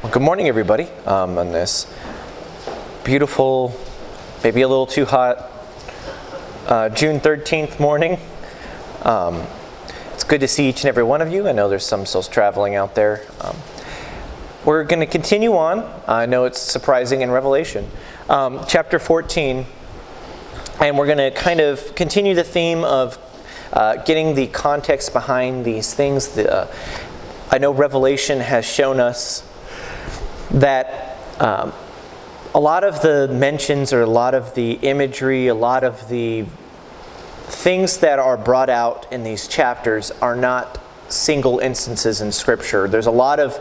Well, good morning, everybody, on this beautiful, maybe a little too hot, June 13th morning. It's good to see each and every one of you. I know there's some still traveling out there. We're going to continue on. I know it's surprising in Revelation. Chapter 14, and we're going to kind of continue the theme of getting the context behind these things. I know Revelation has shown us that a lot of the mentions or a lot of the imagery, a lot of the things that are brought out in these chapters are not single instances in Scripture. There's a lot of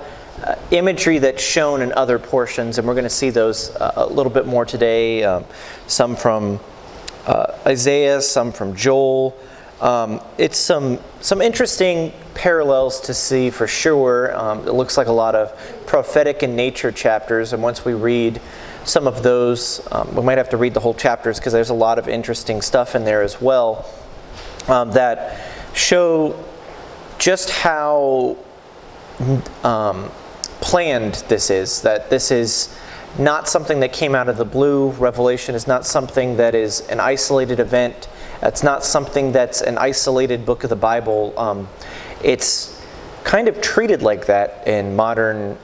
imagery that's shown in other portions, and we're going to see those a little bit more today. Some from Isaiah, some from Joel. It's some interesting parallels to see for sure. It looks like a lot of prophetic in nature chapters, and once we read some of those, we might have to read the whole chapters because there's a lot of interesting stuff in there as well that show just how planned this is, that this is not something that came out of the blue. Revelation is not something that is an isolated event. It's not something that's an isolated book of the Bible. It's kind of treated like that in modern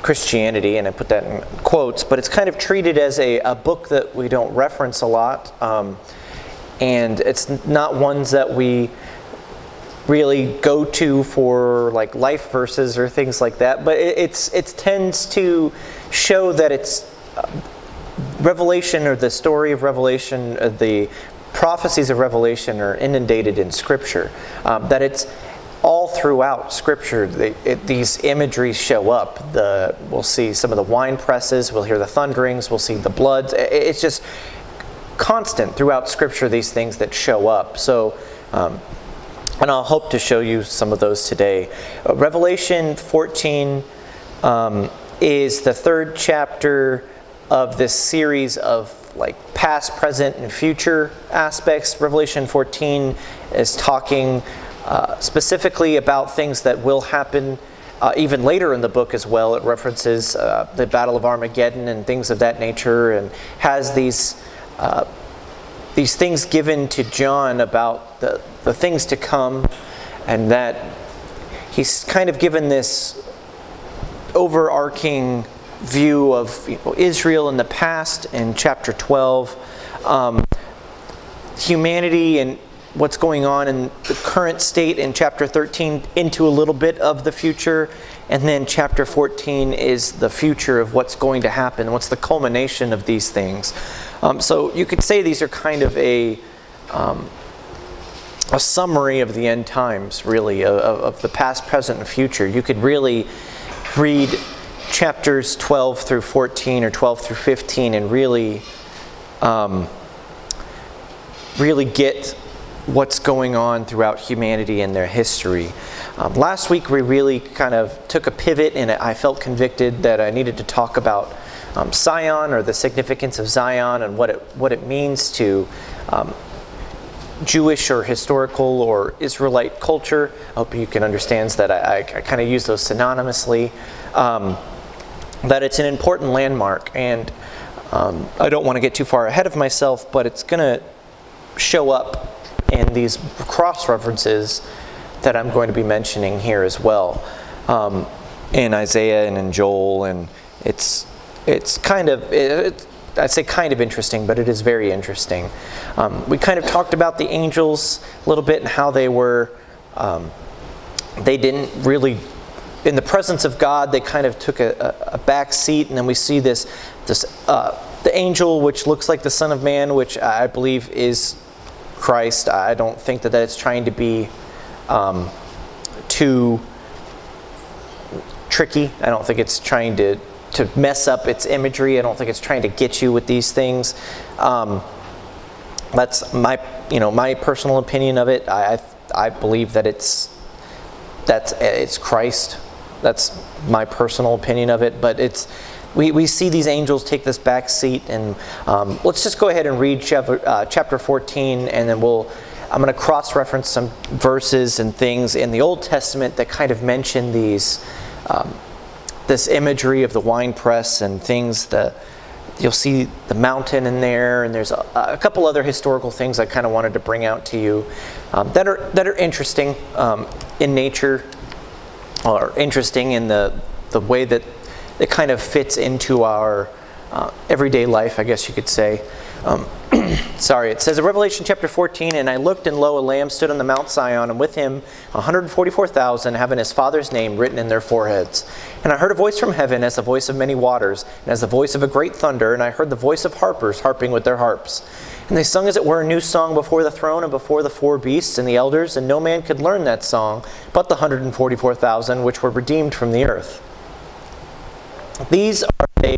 Christianity, and I put that in quotes, but it's kind of treated as a book that we don't reference a lot, and it's not ones that we really go to for like life verses or things like that, but it tends to show that it's Revelation, or the story of Revelation, the prophecies of Revelation are inundated in Scripture, that it's all throughout Scripture. These imageries show up. We'll see some of the wine presses, we'll hear the thunderings, we'll see the blood. It's just constant throughout Scripture, these things that show up. So, and I'll hope to show you some of those today. Revelation 14 is the third chapter of this series of like past, present, and future aspects. Revelation 14 is talking specifically about things that will happen even later in the book as well. It references the Battle of Armageddon and things of that nature, and has these things given to John about the things to come, and that he's kind of given this overarching view of Israel in the past in chapter 12, humanity and what's going on in the current state in chapter 13 into a little bit of the future, and then chapter 14 is the future of what's going to happen, what's the culmination of these things. So you could say these are kind of a summary of the end times, really, of the past, present, and future. You could really read chapters 12 through 14 or 12 through 15 and really get what's going on throughout humanity and their history. Last week we really kind of took a pivot, and I felt convicted that I needed to talk about Zion, or the significance of Zion, and what it means to Jewish or historical or Israelite culture. I hope you can understand that I kind of use those synonymously. That it's an important landmark, and I don't want to get too far ahead of myself, but it's going to show up in these cross-references that I'm going to be mentioning here as well, in Isaiah and in Joel, and it's kind of, I'd say kind of interesting, but it is very interesting. We kind of talked about the angels a little bit and how they were, they didn't really, in the presence of God, they kind of took a back seat, and then we see the angel, which looks like the Son of Man, which I believe is Christ. I don't think that it's trying to be too tricky. I don't think it's trying to mess up its imagery. I don't think it's trying to get you with these things. That's my personal opinion of it. I believe that it's Christ. That's my personal opinion of it. But we see these angels take this back seat, and let's just go ahead and read chapter 14, and then I'm going to cross-reference some verses and things in the Old Testament that kind of mention these this imagery of the wine press and things. You'll see the mountain in there, and there's a couple other historical things I kind of wanted to bring out to you that are interesting in nature, or interesting in the way that it kind of fits into our everyday life, I guess you could say. It says in Revelation chapter 14, "And I looked, and lo, a lamb stood on the Mount Zion, and with him 144,000, having his Father's name written in their foreheads. And I heard a voice from heaven as the voice of many waters, and as the voice of a great thunder, and I heard the voice of harpers harping with their harps. And they sung as it were a new song before the throne and before the four beasts and the elders, and no man could learn that song but the 144,000 which were redeemed from the earth. These are they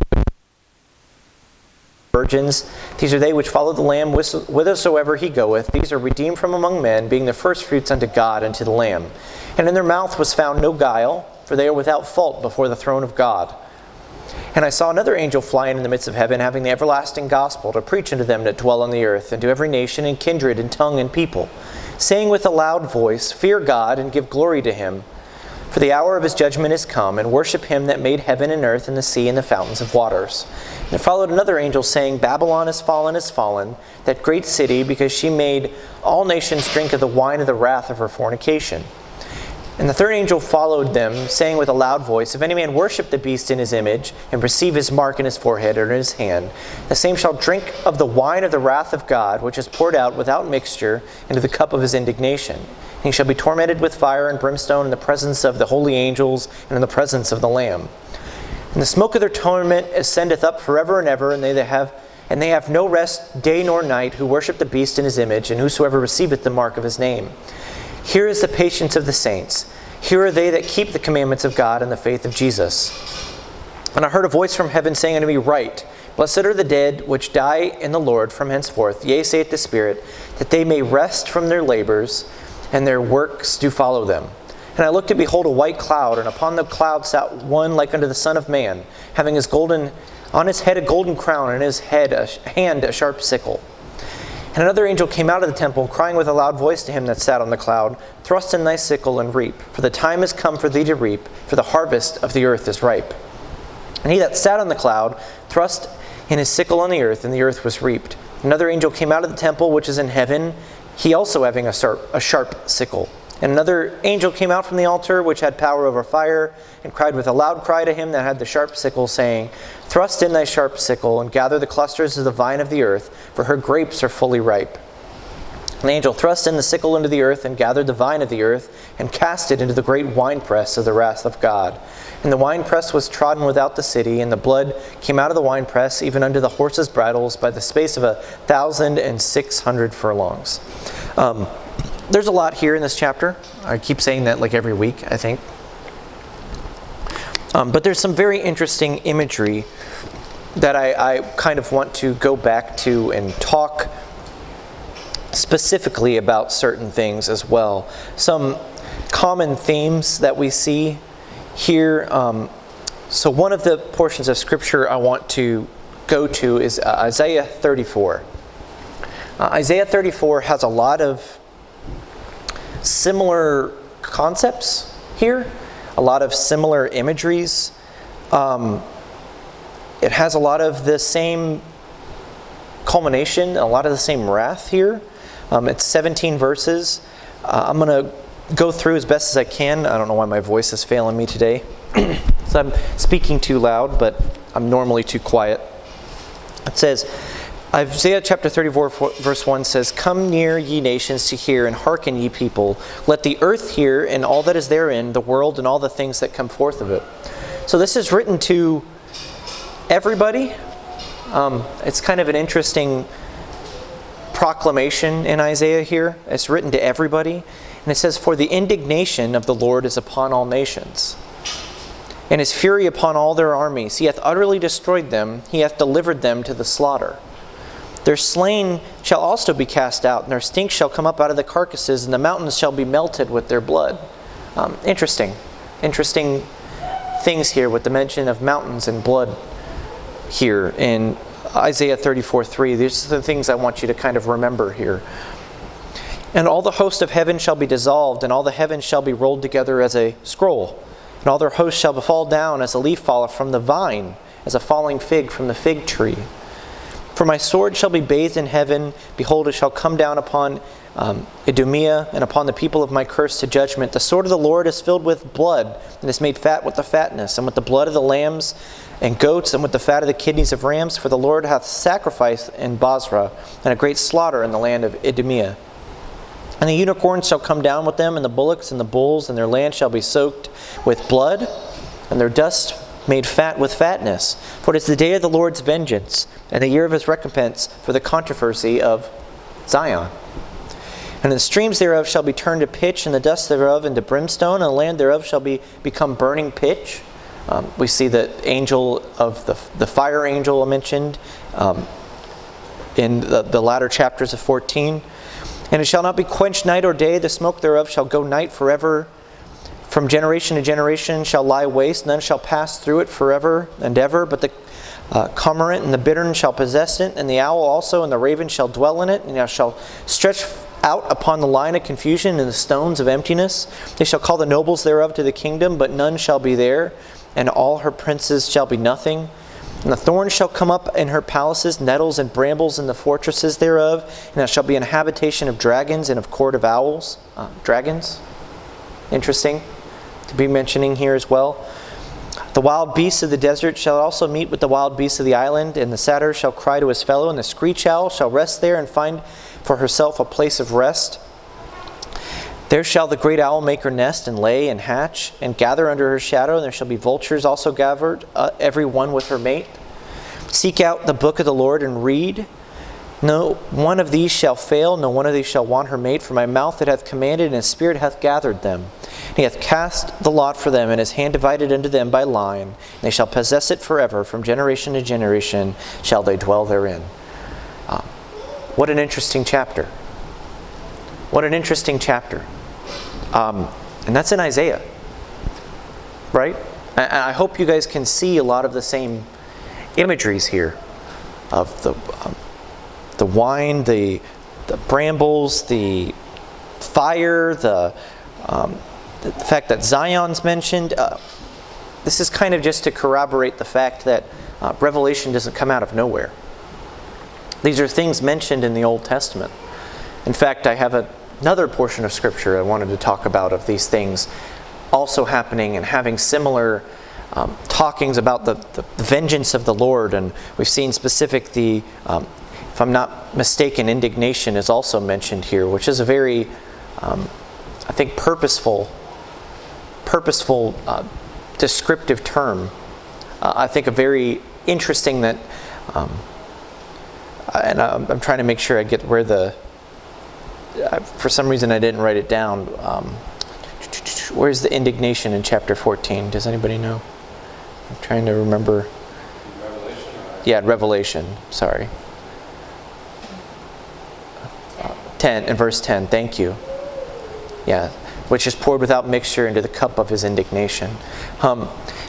virgins, these are they which follow the Lamb whithersoever he goeth. These are redeemed from among men, being the firstfruits unto God and to the Lamb. And in their mouth was found no guile, for they are without fault before the throne of God. And I saw another angel flying in the midst of heaven, having the everlasting gospel to preach unto them that dwell on the earth, and to every nation and kindred and tongue and people, saying with a loud voice, Fear God, and give glory to him, for the hour of his judgment is come, and worship him that made heaven and earth and the sea and the fountains of waters. And there followed another angel, saying, Babylon is fallen, that great city, because she made all nations drink of the wine of the wrath of her fornication. And the third angel followed them, saying with a loud voice, If any man worship the beast in his image, and receive his mark in his forehead or in his hand, the same shall drink of the wine of the wrath of God, which is poured out without mixture into the cup of his indignation. And he shall be tormented with fire and brimstone in the presence of the holy angels and in the presence of the Lamb. And the smoke of their torment ascendeth up forever and ever, and they have no rest day nor night, who worship the beast in his image, and whosoever receiveth the mark of his name. Here is the patience of the saints. Here are they that keep the commandments of God and the faith of Jesus. And I heard a voice from heaven saying unto me, Write, Blessed are the dead which die in the Lord from henceforth. Yea, saith the Spirit, that they may rest from their labors, and their works do follow them. And I looked, and behold, a white cloud, and upon the cloud sat one like unto the Son of Man, having on his head a golden crown, and in his hand a sharp sickle. And another angel came out of the temple, crying with a loud voice to him that sat on the cloud, Thrust in thy sickle and reap, for the time is come for thee to reap, for the harvest of the earth is ripe. And he that sat on the cloud thrust in his sickle on the earth, and the earth was reaped. Another angel came out of the temple which is in heaven, he also having a sharp sickle. And another angel came out from the altar, which had power over fire, and cried with a loud cry to him that had the sharp sickle, saying, Thrust in thy sharp sickle, and gather the clusters of the vine of the earth, for her grapes are fully ripe. And the angel thrust in the sickle into the earth, and gathered the vine of the earth, and cast it into the great winepress of the wrath of God. And the winepress was trodden without the city, and the blood came out of the winepress, even unto the horses' bridles, by the space of 1,600 furlongs. There's a lot here in this chapter. I keep saying that like every week, I think. But there's some very interesting imagery that I kind of want to go back to and talk specifically about certain things as well. Some common themes that we see here. So one of the portions of Scripture I want to go to is Isaiah 34. Isaiah 34 has a lot of similar concepts here, a lot of similar imageries. It has a lot of the same culmination, a lot of the same wrath here. It's 17 verses. I'm going to go through as best as I can. I don't know why my voice is failing me today. So I'm speaking too loud, but I'm normally too quiet. It says, Isaiah chapter 34 verse 1 says, Come near, ye nations, to hear, and hearken, ye people. Let the earth hear, and all that is therein, the world, and all the things that come forth of it. So this is written to everybody. It's kind of an interesting proclamation in Isaiah here. It's written to everybody. And it says, For the indignation of the Lord is upon all nations, and his fury upon all their armies. He hath utterly destroyed them. He hath delivered them to the slaughter. Their slain shall also be cast out, and their stink shall come up out of the carcasses, and the mountains shall be melted with their blood. Interesting things here with the mention of mountains and blood here in Isaiah 34:3. These are the things I want you to kind of remember here. And all the host of heaven shall be dissolved, and all the heavens shall be rolled together as a scroll. and all their hosts shall fall down as a leaf falleth from the vine, as a falling fig from the fig tree. For my sword shall be bathed in heaven. Behold, it shall come down upon Idumea, and upon the people of my curse to judgment. The sword of the Lord is filled with blood, and is made fat with the fatness, and with the blood of the lambs and goats, and with the fat of the kidneys of rams. For the Lord hath sacrificed in Bozrah, and a great slaughter in the land of Idumea. And the unicorns shall come down with them, and the bullocks and the bulls, and their land shall be soaked with blood, and their dust made fat with fatness. For it is the day of the Lord's vengeance, and the year of his recompense for the controversy of Zion. And the streams thereof shall be turned to pitch, and the dust thereof into brimstone, and the land thereof shall become burning pitch. We see the angel of the fire angel mentioned in the latter chapters of 14. And it shall not be quenched night or day, the smoke thereof shall go night forever. From generation to generation shall lie waste, none shall pass through it forever and ever, but the cormorant and the bittern shall possess it, and the owl also and the raven shall dwell in it, and thou shalt stretch out upon the line of confusion and the stones of emptiness. They shall call the nobles thereof to the kingdom, but none shall be there, and all her princes shall be nothing. And the thorns shall come up in her palaces, nettles and brambles in the fortresses thereof, and there shall be an habitation of dragons and of court of owls. Dragons? Interesting to be mentioning here as well. The wild beasts of the desert shall also meet with the wild beasts of the island, and the satyr shall cry to his fellow, and the screech owl shall rest there and find for herself a place of rest. There shall the great owl make her nest, and lay, and hatch, and gather under her shadow, and there shall be vultures also gathered, every one with her mate. Seek out the book of the Lord and read. No one of these shall fail, no one of these shall want her mate, for my mouth it hath commanded, and his spirit hath gathered them. And he hath cast the lot for them, and his hand divided unto them by line. And they shall possess it forever, from generation to generation shall they dwell therein. What an interesting chapter. What an interesting chapter. And that's in Isaiah, right? And I hope you guys can see a lot of the same imageries here of the wine, the brambles, the fire, the fact that Zion's mentioned. This is kind of just to corroborate the fact that Revelation doesn't come out of nowhere. These are things mentioned in the Old Testament. In fact, I have another portion of Scripture I wanted to talk about of these things also happening and having similar talkings about the vengeance of the Lord. And we've seen if I'm not mistaken, indignation is also mentioned here, which is a very, I think, purposeful descriptive term. I think a very interesting that, and I'm trying to make sure I get where for some reason I didn't write it down. Where's the indignation in chapter 14? Does anybody know? I'm trying to remember. Revelation? Yeah, Revelation. Sorry. 10 in verse 10. Thank you. Yeah, which is poured without mixture into the cup of his indignation.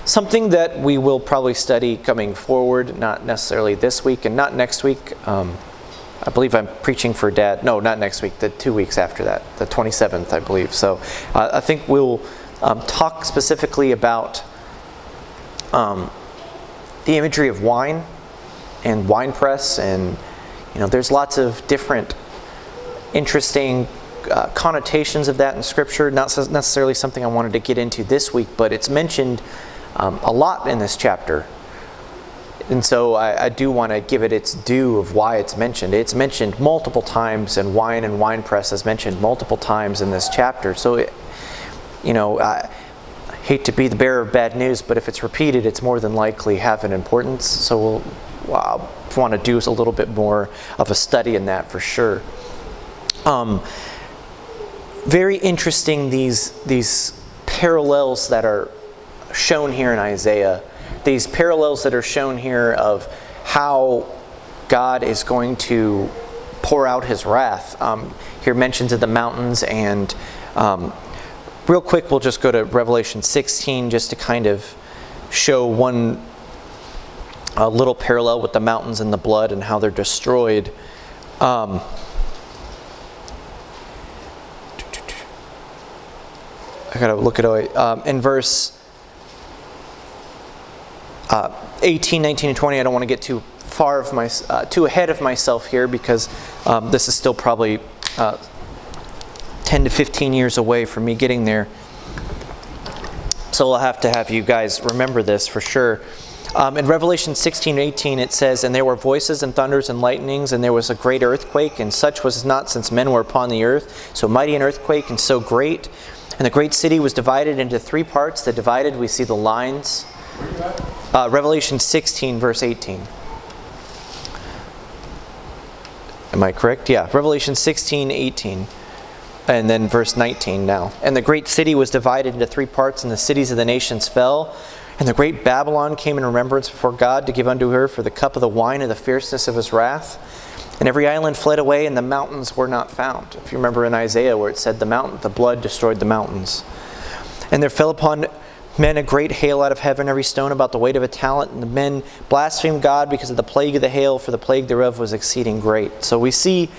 Something that we will probably study coming forward, not necessarily this week and not next week. I believe I'm preaching for Dad. No, not next week. The 2 weeks after that, the 27th, I believe. So I think we'll talk specifically about the imagery of wine and wine press, and there's lots of different interesting connotations of that in Scripture. Not necessarily something I wanted to get into this week, but it's mentioned a lot in this chapter. And so I do want to give it its due of why it's mentioned. It's mentioned multiple times, and wine press is mentioned multiple times in this chapter. So, I hate to be the bearer of bad news, but if it's repeated, it's more than likely have an importance. So we'll want to do a little bit more of a study in that for sure. Very interesting, these parallels that are shown here in Isaiah. These parallels that are shown here of how God is going to pour out his wrath. Here mentions of the mountains, and real quick we'll just go to Revelation 16 just to kind of show one little parallel with the mountains and the blood and how they're destroyed. I gotta look at it in verse 18, 19, and 20, I don't want to get too ahead of myself here, because this is still probably 10 to 15 years away from me getting there. So I'll have to have you guys remember this for sure. In Revelation 16, 18, it says, "And there were voices and thunders and lightnings, and there was a great earthquake, and such was not since men were upon the earth. So mighty an earthquake, and so great. And the great city was divided into 3 parts. The divided, we see the lines." Revelation 16, verse 18. Am I correct? Yeah, Revelation 16, 18. And then verse 19 now. "And the great city was divided into 3 parts, and the cities of the nations fell. And the great Babylon came in remembrance before God to give unto her for the cup of the wine of the fierceness of his wrath. And every island fled away, and the mountains were not found." If you remember in Isaiah where it said the blood destroyed the mountains. "And there fell upon men a great hail out of heaven, every stone about the weight of a talent. And the men blasphemed God because of the plague of the hail, for the plague thereof was exceeding great." So we see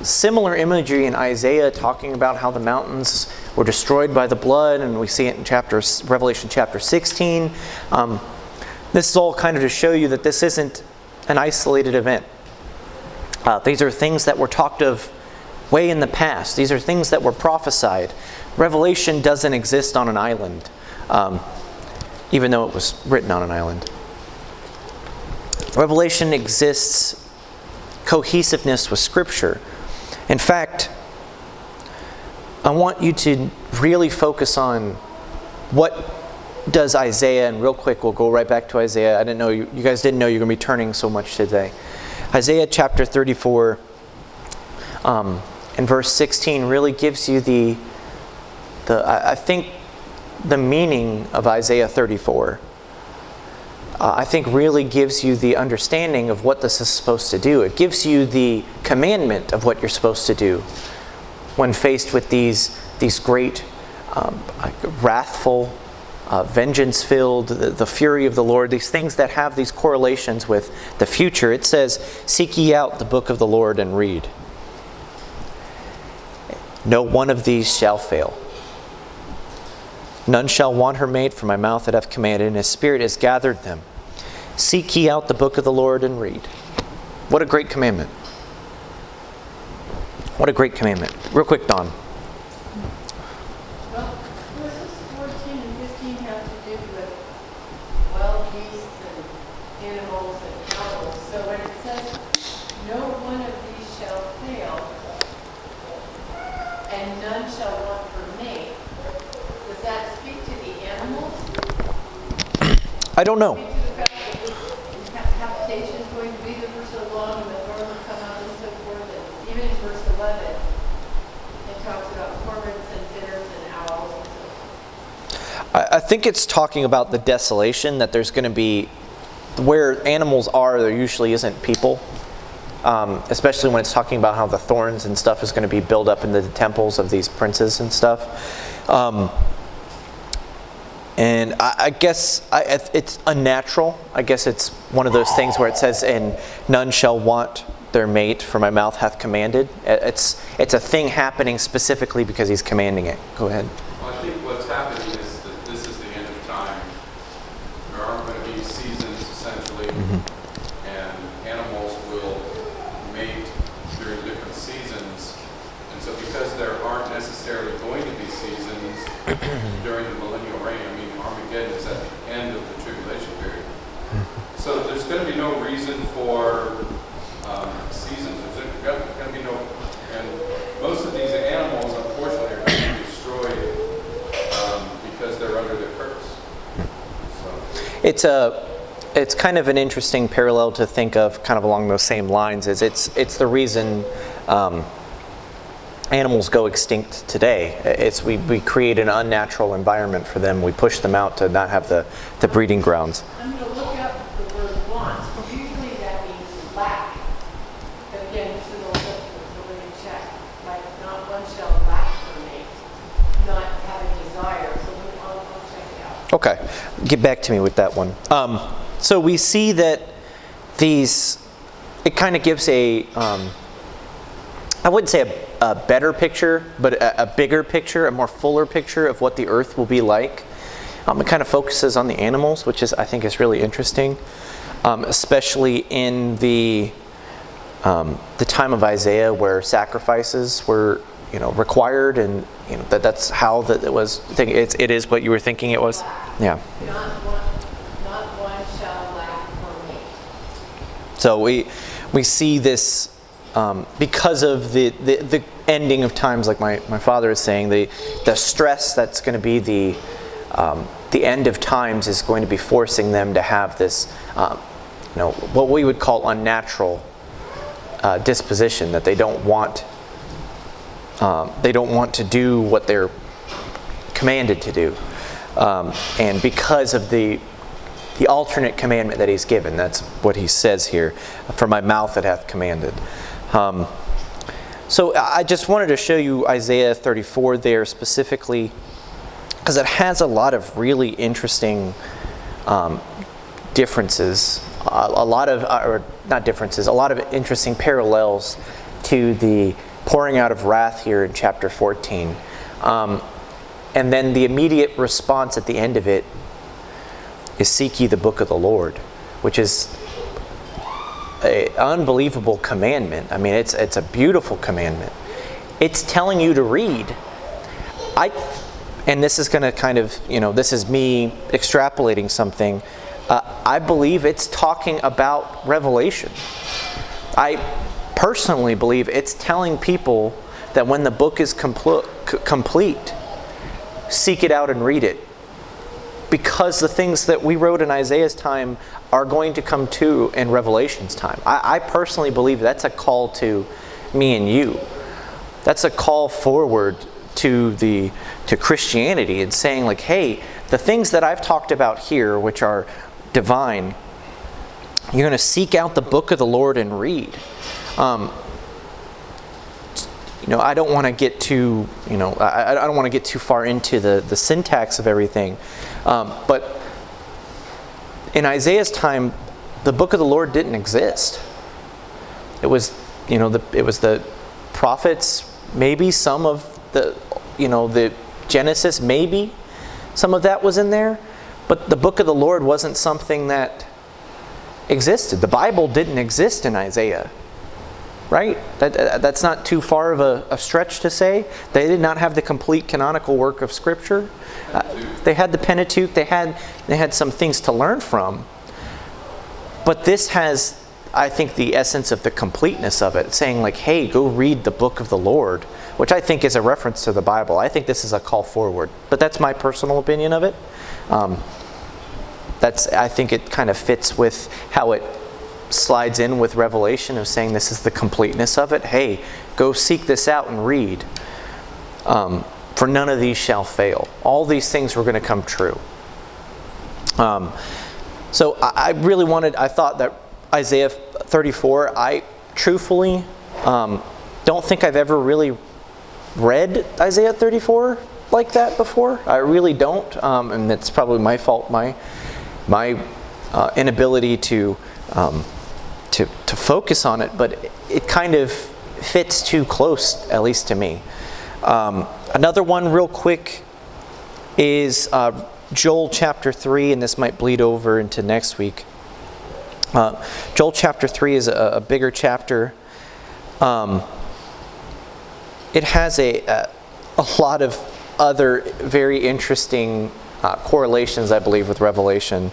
similar imagery in Isaiah talking about how the mountains were destroyed by the blood, and we see it in Revelation chapter 16. This is all kind of to show you that this isn't an isolated event. These are things that were talked of way in the past. These are things that were prophesied. Revelation doesn't exist on an island, even though it was written on an island. Revelation exists cohesiveness with Scripture. In fact, I want you to really focus on what does Isaiah, and real quick we'll go right back to Isaiah. I didn't know you guys didn't know you're going to be turning so much today. Isaiah chapter 34 and verse 16 really gives you I think the meaning of Isaiah 34. I think really gives you the understanding of what this is supposed to do. It gives you the commandment of what you're supposed to do when faced with these great, wrathful, vengeance-filled, the fury of the Lord, these things that have these correlations with the future. It says, "Seek ye out the book of the Lord and read. No one of these shall fail. None shall want her mate, for my mouth that hath commanded, and his spirit has gathered them. Seek ye out the book of the Lord and read." What a great commandment. What a great commandment. Real quick, Don. Well, verses 14 and 15 have to do with wild beasts and animals and cattle. So when it says, "No one of these shall fail, and none shall want her mate," does that speak to the animals? I don't know. Speak to the fact that this habitation is going to be there for so long, and the thorn will come out and so forth. And even in verse 11, it talks about cormorants and bitters and owls and so forth. I think it's talking about the desolation, that there's going to be, where animals are, there usually isn't people. Especially when it's talking about how the thorns and stuff is going to be built up into the temples of these princes and stuff. And I guess it's unnatural. I guess it's one of those things where it says, "And none shall want their mate, for my mouth hath commanded." It's a thing happening specifically because he's commanding it. Go ahead. Well, I think what's happening is that this is the end of time. There aren't going to be seasons, essentially, and animals will mate during different seasons. And so because there aren't necessarily going to be seasons during the millennial reign, I mean, Armageddon is at the end of the tribulation period. So there's going to be no reason for seasons. There's going to be no, and most of these animals, unfortunately, are going to be destroyed because they're under the curse. So It's kind of an interesting parallel to think of, kind of along those same lines. Is it's the reason animals go extinct today. It's we create an unnatural environment for them. We push them out to not have the breeding grounds. I'm going to look up the word want. Usually that means lack. But again, this is also the way to check. Like, not one shall lack for mate, not have a desire. So I'll check it out. Okay, get back to me with that one. So we see that it kind of gives I wouldn't say a better picture, but a bigger picture, a more fuller picture of what the earth will be like. It kind of focuses on the animals, which is, I think, is really interesting, especially in the time of Isaiah, where sacrifices were, required, and that's how that it was. It is what you were thinking it was. Yeah. Not one shall lack for me. So we see this because of the ending of times, like my father is saying, the stress that's going to be the end of times is going to be forcing them to have this, what we would call unnatural disposition, that they don't want to do what they're commanded to do, and because of the alternate commandment that he's given. That's what he says here, "For my mouth it hath commanded." So I just wanted to show you Isaiah 34 there specifically, because it has a lot of really interesting differences, a lot of interesting parallels to the pouring out of wrath here in chapter 14. And then the immediate response at the end of it is "Seek ye the book of the Lord," which is an unbelievable commandment. I mean, it's a beautiful commandment. It's telling you to read. And this is going to kind of, this is me extrapolating something. I believe it's talking about Revelation. I personally believe it's telling people that when the book is complete, seek it out and read it. Because the things that we wrote in Isaiah's time are going to come to in Revelation's time. I personally believe that's a call to me and you. That's a call forward to Christianity, and saying like, hey, the things that I've talked about here, which are divine, you're going to seek out the book of the Lord and read. I don't want to get too, I don't want to get too far into the syntax of everything. But in Isaiah's time, the book of the Lord didn't exist. It was, it was the prophets, maybe some of the Genesis, maybe some of that was in there. But the book of the Lord wasn't something that existed. The Bible didn't exist in Isaiah. Right? That's not too far of a stretch to say. They did not have the complete canonical work of Scripture. They had the Pentateuch. They had some things to learn from. But this has, I think, the essence of the completeness of it, saying like, hey, go read the book of the Lord, which I think is a reference to the Bible. I think this is a call forward. But that's my personal opinion of it. I think it kind of fits with how it slides in with Revelation, of saying this is the completeness of it. Hey, go seek this out and read. For none of these shall fail. All these things were going to come true. So I thought that Isaiah 34, I truthfully don't think I've ever really read Isaiah 34 like that before. I really don't. And it's probably my fault, my inability to focus on it, but it kind of fits too close, at least to me. Another one real quick is Joel chapter 3, and this might bleed over into next week. Joel chapter 3 is a bigger chapter. It has a lot of other very interesting correlations, I believe, with Revelation.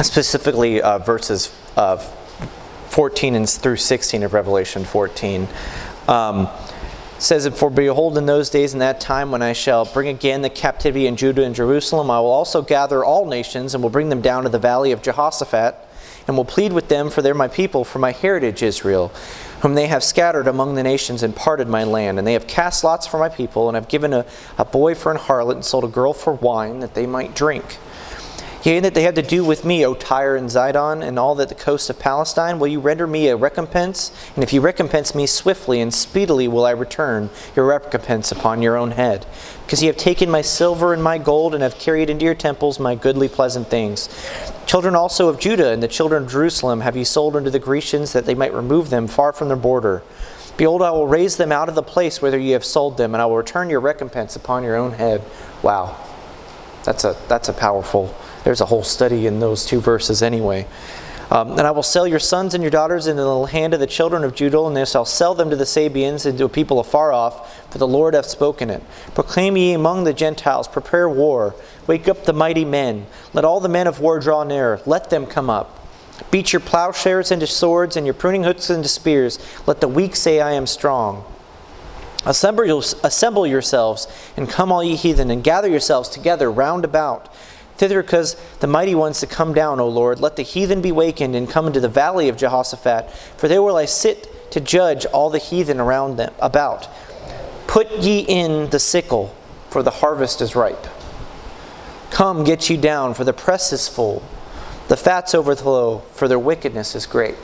Specifically verses 14 through 16 of Revelation 14. Says, "For behold, in those days and that time, when I shall bring again the captivity in Judah and Jerusalem, I will also gather all nations, and will bring them down to the valley of Jehoshaphat, and will plead with them, for they're my people, for my heritage Israel, whom they have scattered among the nations and parted my land. And they have cast lots for my people, and have given a boy for an harlot, and sold a girl for wine, that they might drink. Yea, that they had to do with me, O Tyre and Zidon, and all that the coast of Palestine. Will you render me a recompense? And if you recompense me swiftly and speedily, will I return your recompense upon your own head. Because ye have taken my silver and my gold, and have carried into your temples my goodly pleasant things. Children also of Judah and the children of Jerusalem have ye sold unto the Grecians, that they might remove them far from their border. Behold, I will raise them out of the place whither ye have sold them, and I will return your recompense upon your own head. Wow. That's a powerful, there's a whole study in those two verses anyway. And I will sell your sons and your daughters into the hand of the children of Judah, and they shall sell them to the Sabeans and to a people afar off, for the Lord hath spoken it. Proclaim ye among the Gentiles, prepare war. Wake up the mighty men. Let all the men of war draw near. Let them come up. Beat your plowshares into swords and your pruning hooks into spears. Let the weak say, I am strong. Assemble yourselves, and come all ye heathen, and gather yourselves together round about. Thither cause the mighty ones to come down, O Lord. Let the heathen be wakened, and come into the valley of Jehoshaphat. For there will I sit to judge all the heathen around them about. Put ye in the sickle, for the harvest is ripe. Come, get ye down, for the press is full. The fats overflow, for their wickedness is great.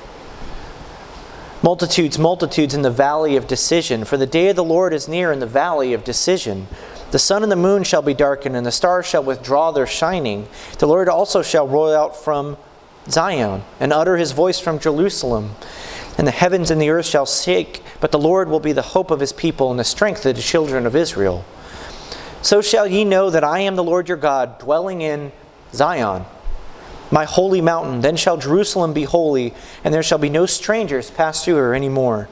Multitudes, multitudes in the valley of decision, for the day of the Lord is near in the valley of decision. The sun and the moon shall be darkened, and the stars shall withdraw their shining. The Lord also shall roll out from Zion, and utter his voice from Jerusalem. And the heavens and the earth shall shake, but the Lord will be the hope of his people, and the strength of the children of Israel. So shall ye know that I am the Lord your God, dwelling in Zion, my holy mountain. Then shall Jerusalem be holy, and there shall be no strangers pass through her any more.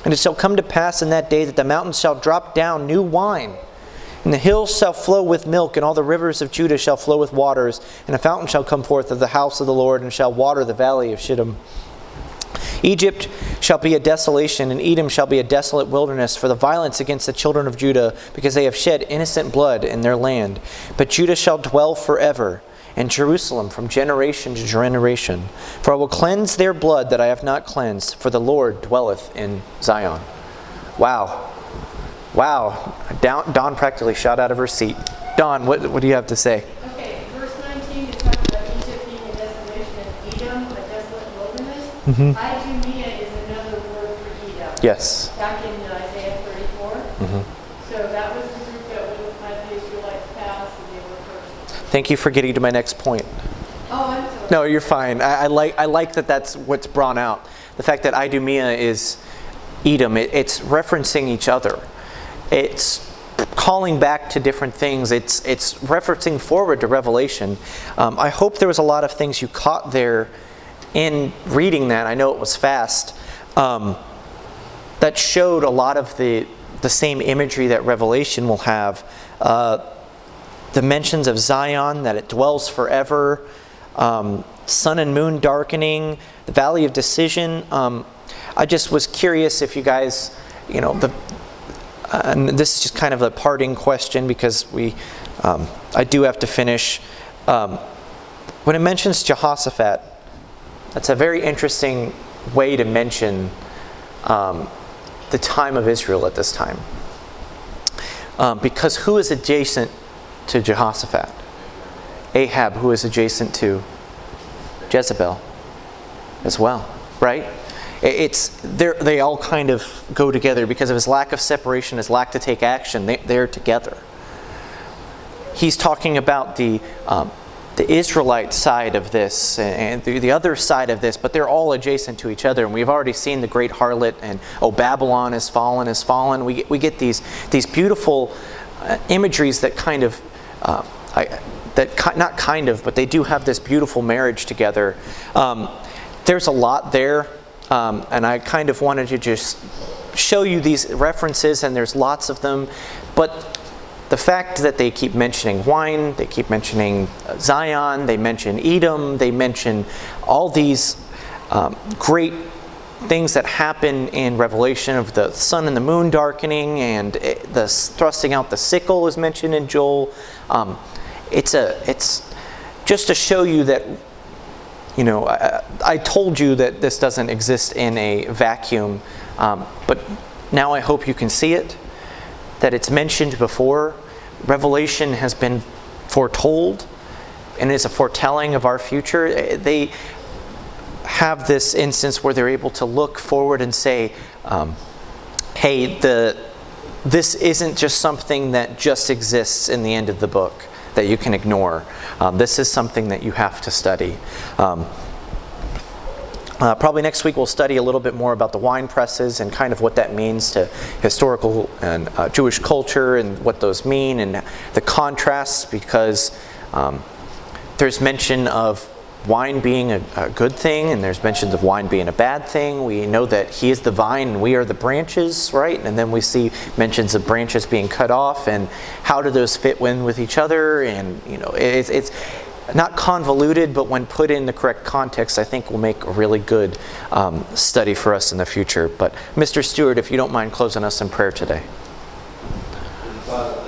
And it shall come to pass in that day that the mountains shall drop down new wine, and the hills shall flow with milk, and all the rivers of Judah shall flow with waters, and a fountain shall come forth of the house of the Lord, and shall water the valley of Shittim. Egypt shall be a desolation, and Edom shall be a desolate wilderness for the violence against the children of Judah, because they have shed innocent blood in their land. But Judah shall dwell forever, and Jerusalem from generation to generation. For I will cleanse their blood that I have not cleansed, for the Lord dwelleth in Zion. Wow. Wow. Dawn practically shot out of her seat. Dawn, what do you have to say? Okay, verse 19 is talking about Egypt being a desolation and Edom a desolate wilderness. Idumea is another word for Edom. Yes. Back in Isaiah 34. So that was the group that would have had the Israelites pass, and they were first. Thank you for getting to my next point. Oh, I'm sorry. No, you're fine. I like that that's what's brought out. The fact that Idumea is Edom, it's referencing each other. It's calling back to different things. It's referencing forward to Revelation. I hope there was a lot of things you caught there in reading that. I know it was fast. That showed a lot of the same imagery that Revelation will have. The mentions of Zion, that it dwells forever. Sun and moon darkening. The valley of decision. I just was curious if you guys, and this is just kind of a parting question because I do have to finish. When it mentions Jehoshaphat, that's a very interesting way to mention the time of Israel at this time. Because who is adjacent to Jehoshaphat? Ahab, who is adjacent to Jezebel as well, right? They all kind of go together because of his lack of separation, his lack to take action. They're together. He's talking about the Israelite side of this and the other side of this, but they're all adjacent to each other. And we've already seen the great harlot and Babylon is fallen. We get these beautiful imageries that kind of but they do have this beautiful marriage together. There's a lot there. And I kind of wanted to just show you these references, and there's lots of them. But the fact that they keep mentioning wine, they keep mentioning Zion, they mention Edom, they mention all these great things that happen in Revelation of the sun and the moon darkening, and the thrusting out the sickle is mentioned in Joel. It's just to show you that I told you that this doesn't exist in a vacuum, but now I hope you can see it, that it's mentioned before. Revelation has been foretold and is a foretelling of our future. They have this instance where they're able to look forward and say, hey, this isn't just something that just exists in the end of the book that you can ignore. This is something that you have to study. Probably next week we'll study a little bit more about the wine presses and kind of what that means to historical and Jewish culture and what those mean and the contrasts, because there's mention of wine being a good thing and there's mentions of wine being a bad thing. We know that He is the vine and we are the branches, right? And then we see mentions of branches being cut off, and how do those fit in with each other? And it's not convoluted, but when put in the correct context, I think will make a really good study for us in the future. But Mr. Stewart, if you don't mind closing us in prayer today. Father,